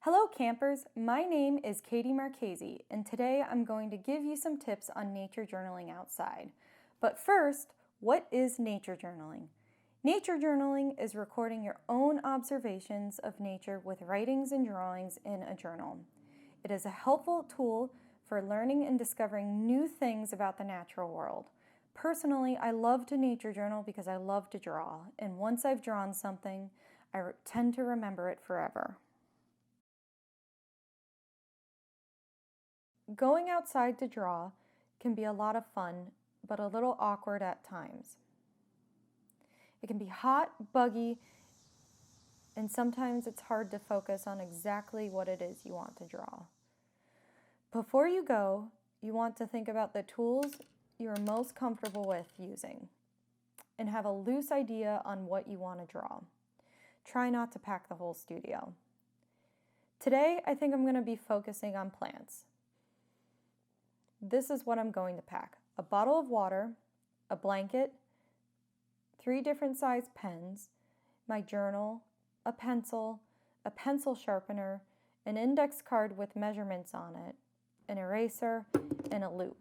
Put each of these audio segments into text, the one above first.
Hello campers, my name is Katy Marchese, and today I'm going to give you some tips on nature journaling outside. But first, what is nature journaling? Nature journaling is recording your own observations of nature with writings and drawings in a journal. It is a helpful tool for learning and discovering new things about the natural world. Personally, I love to nature journal because I love to draw, and once I've drawn something, I tend to remember it forever. Going outside to draw can be a lot of fun, but a little awkward at times. It can be hot, buggy, and sometimes it's hard to focus on exactly what it is you want to draw. Before you go, you want to think about the tools you're most comfortable with using and have a loose idea on what you want to draw. Try not to pack the whole studio. Today, I think I'm going to be focusing on plants. This is what I'm going to pack: a bottle of water, a blanket, 3 different size pens, my journal, a pencil sharpener, an index card with measurements on it, an eraser, and a loop.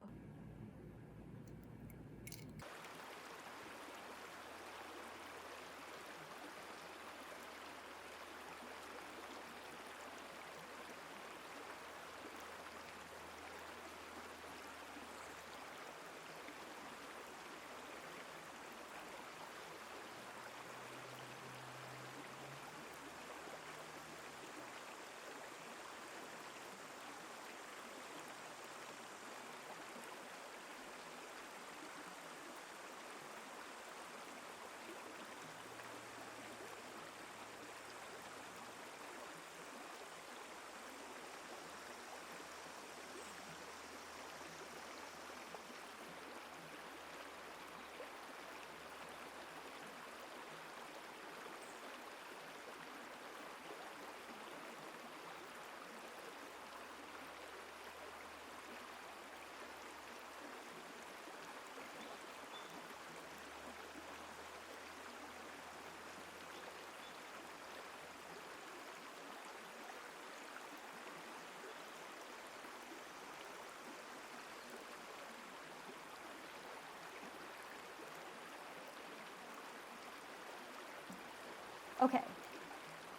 Okay,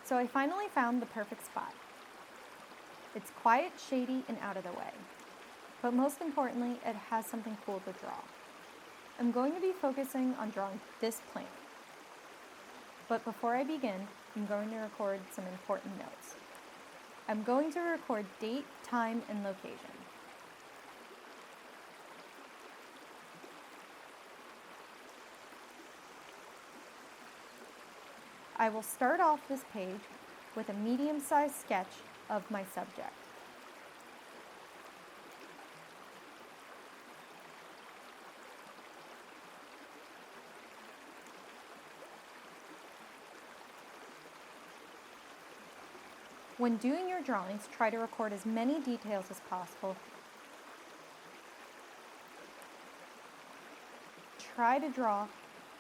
so I finally found the perfect spot. It's quiet, shady, and out of the way. But most importantly, it has something cool to draw. I'm going to be focusing on drawing this plant. But before I begin, I'm going to record some important notes. I'm going to record date, time, and location. I will start off this page with a medium-sized sketch of my subject. When doing your drawings, try to record as many details as possible. Try to draw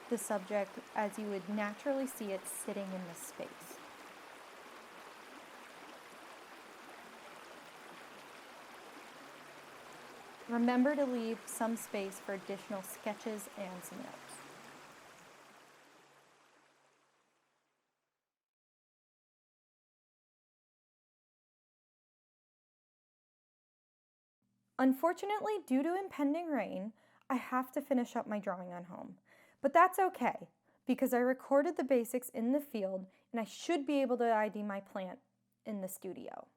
the subject as you would naturally see it sitting in the space. Remember to leave some space for additional sketches and some notes. Unfortunately, due to impending rain, I have to finish up my drawing on home. But that's okay, because I recorded the basics in the field and I should be able to ID my plant in the studio.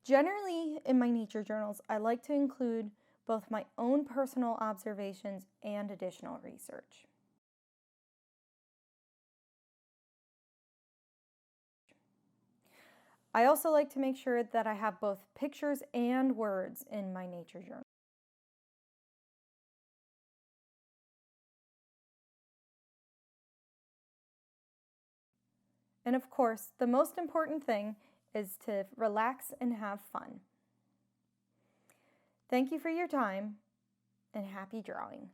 Generally, in my nature journals, I like to include both my own personal observations and additional research. I also like to make sure that I have both pictures and words in my nature journal. And of course, the most important thing is to relax and have fun. Thank you for your time, and happy drawing.